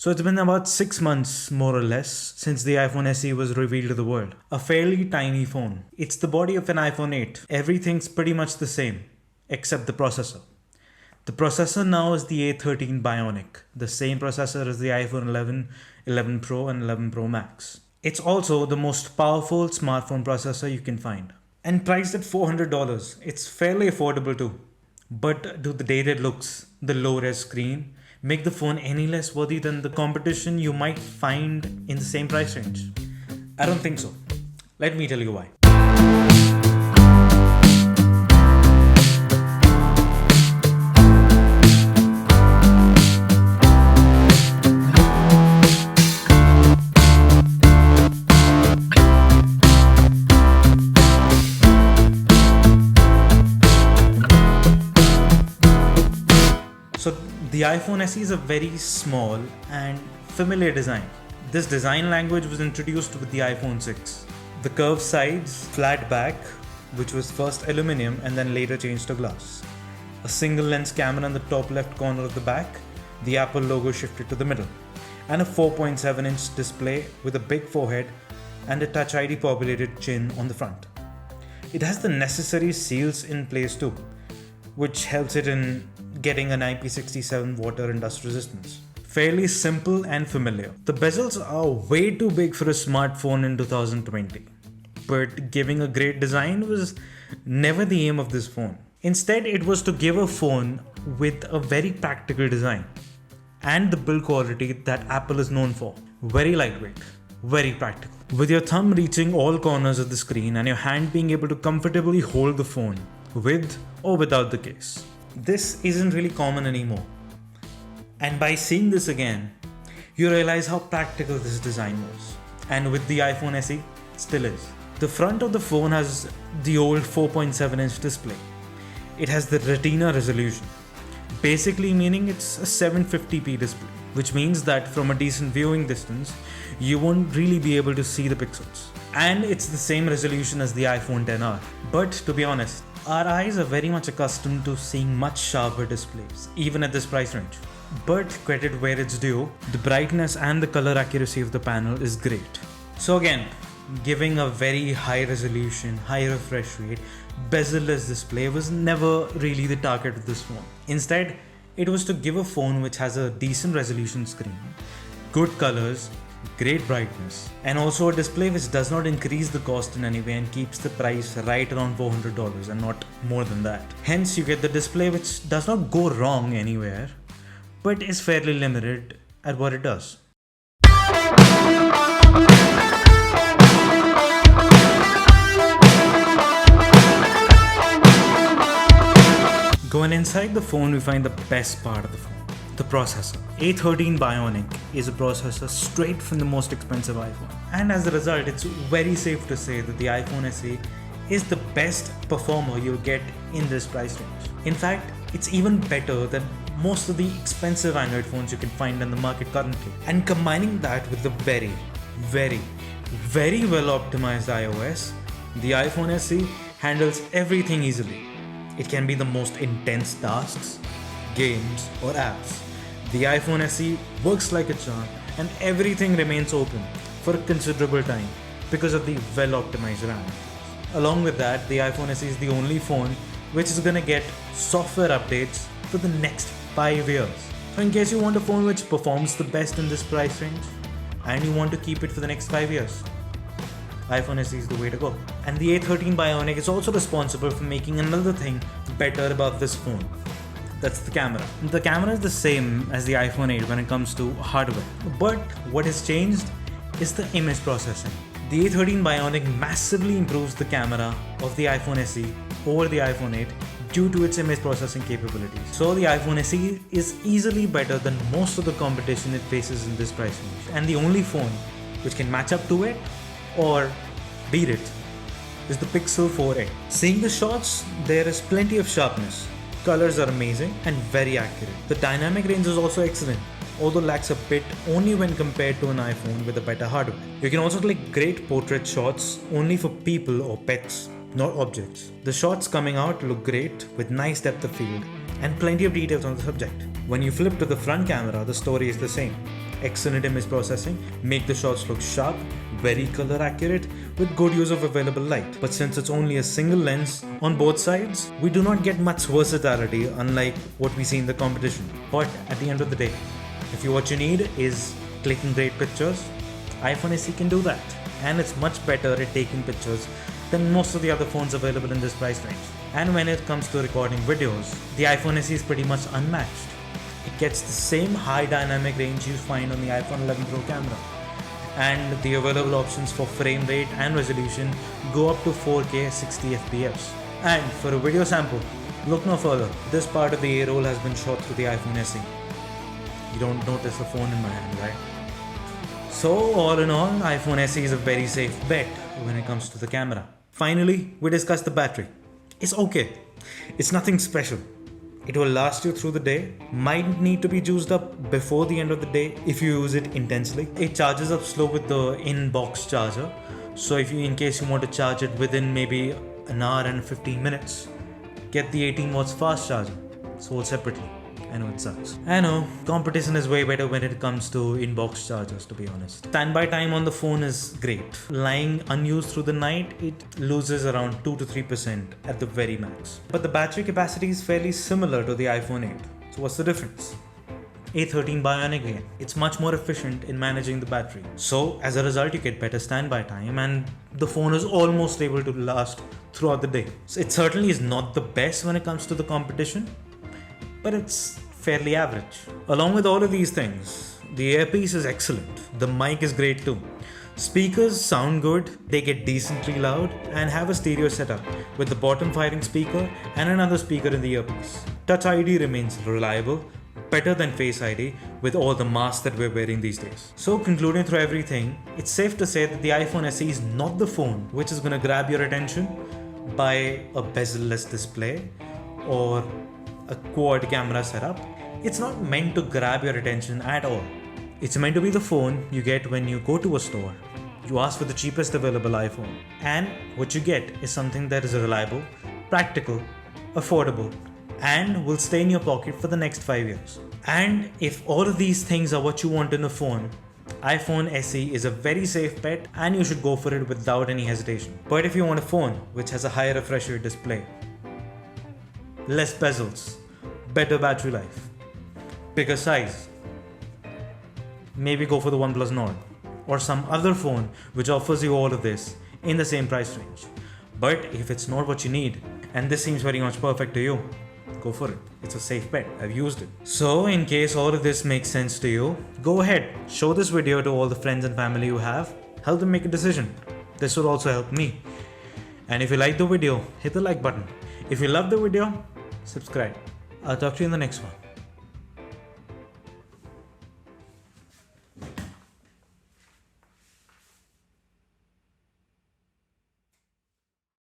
So it's been about 6 months, more or less, since the iPhone SE was revealed to the world. A fairly tiny phone. It's the body of an iPhone 8. Everything's pretty much the same, except the processor. The processor now is the A13 Bionic, the same processor as the iPhone 11, 11 Pro and 11 Pro Max. It's also the most powerful smartphone processor you can find. And priced at $400, it's fairly affordable too. But do the dated looks, the low-res screen, make the phone any less worthy than the competition you might find in the same price range? I don't think so. Let me tell you why. So the iPhone SE is a very small and familiar design. This design language was introduced with the iPhone 6. The curved sides, flat back, which was first aluminum and then later changed to glass. A single lens camera in the top left corner of the back, the Apple logo shifted to the middle, and a 4.7-inch display with a big forehead and a Touch ID populated chin on the front. It has the necessary seals in place too, which helps it in getting an IP67 water and dust resistance. Fairly simple and familiar. The bezels are way too big for a smartphone in 2020, but giving a great design was never the aim of this phone. Instead, it was to give a phone with a very practical design and the build quality that Apple is known for. Very lightweight, very practical. With your thumb reaching all corners of the screen and your hand being able to comfortably hold the phone with or without the case. This isn't really common anymore. And by seeing this again, you realize how practical this design was. And with the iPhone SE, still is. The front of the phone has the old 4.7-inch display. It has the Retina resolution, basically meaning it's a 750p display, which means that from a decent viewing distance, you won't really be able to see the pixels. And it's the same resolution as the iPhone XR. But to be honest, our eyes are very much accustomed to seeing much sharper displays, even at this price range. But credit where it's due, the brightness and the color accuracy of the panel is great. So again, giving a very high resolution, high refresh rate, bezel-less display was never really the target of this phone. Instead, it was to give a phone which has a decent resolution screen, good colors, great brightness, and also a display which does not increase the cost in any way and keeps the price right around $400 and not more than that. Hence, you get the display which does not go wrong anywhere, but is fairly limited at what it does. Going inside the phone, we find the best part of the phone. The processor. A13 Bionic is a processor straight from the most expensive iPhone. And as a result, it's very safe to say that the iPhone SE is the best performer you'll get in this price range. In fact, it's even better than most of the expensive Android phones you can find in the market currently. And combining that with the very well optimized iOS, the iPhone SE handles everything easily. It can be the most intense tasks, games or apps. The iPhone SE works like a charm and everything remains open for a considerable time because of the well-optimized RAM. Along with that, the iPhone SE is the only phone which is gonna get software updates for the next 5 years. So in case you want a phone which performs the best in this price range and you want to keep it for the next 5 years, iPhone SE is the way to go. And the A13 Bionic is also responsible for making another thing better about this phone. That's the camera. The camera is the same as the iPhone 8 when it comes to hardware. But what has changed is the image processing. The A13 Bionic massively improves the camera of the iPhone SE over the iPhone 8 due to its image processing capabilities. So the iPhone SE is easily better than most of the competition it faces in this price range. And the only phone which can match up to it or beat it is the Pixel 4a. Seeing the shots, there is plenty of sharpness. Colors are amazing and very accurate. The dynamic range is also excellent, although lacks a bit only when compared to an iPhone with a better hardware. You can also click great portrait shots only for people or pets, not objects. The shots coming out look great with nice depth of field and plenty of details on the subject. When you flip to the front camera, the story is the same. excellent image processing, make the shots look sharp, very color accurate, with good use of available light. But since it's only a single lens on both sides, we do not get much versatility unlike what we see in the competition. But at the end of the day, if what you need is clicking great pictures, iPhone SE can do that. And it's much better at taking pictures than most of the other phones available in this price range. And when it comes to recording videos, the iPhone SE is pretty much unmatched. It gets the same high dynamic range you find on the iPhone 11 Pro camera. And the available options for frame rate and resolution go up to 4K 60 FPS. And for a video sample, look no further. This part of the A-roll has been shot through the iPhone SE. You don't notice the phone in my hand, right? So all in all, iPhone SE is a very safe bet when it comes to the camera. Finally, we discussed the battery. It's okay. It's nothing special. It will last you through the day, might need to be juiced up before the end of the day if you use it intensely. It charges up slow with the in-box charger. So in case you want to charge it within maybe an hour and 15 minutes, get the 18 watts fast charger, sold separately. I know it sucks. I know, competition is way better when it comes to in-box chargers, to be honest. Standby time on the phone is great. Lying unused through the night, it loses around 2 to 3% at the very max. But the battery capacity is fairly similar to the iPhone 8. So what's the difference? A13 Bionic again. It's much more efficient in managing the battery. So as a result, you get better standby time and the phone is almost able to last throughout the day. So it certainly is not the best when it comes to the competition, but it's fairly average. Along with all of these things, the earpiece is excellent. The mic is great too. Speakers sound good, they get decently loud and have a stereo setup with the bottom firing speaker and another speaker in the earpiece. Touch ID remains reliable, better than Face ID with all the masks that we're wearing these days. So concluding through everything, it's safe to say that the iPhone SE is not the phone which is going to grab your attention by a bezel-less display or a quad camera setup. It's not meant to grab your attention at all. It's meant to be the phone you get when you go to a store. You ask for the cheapest available iPhone, and what you get is something that is reliable, practical, affordable, and will stay in your pocket for the next 5 years. And if all of these things are what you want in a phone, iPhone SE is a very safe bet and you should go for it without any hesitation. But if you want a phone which has a higher refresh rate display, less bezels, better battery life, bigger size, maybe go for the OnePlus Nord or some other phone which offers you all of this in the same price range. But if it's not what you need and this seems very much perfect to you, go for it. It's a safe bet. I've used it. So in case all of this makes sense to you, go ahead, show this video to all the friends and family you have, help them make a decision. This will also help me. And if you like the video, hit the like button. If you love the video, subscribe. I'll talk to you in the next one.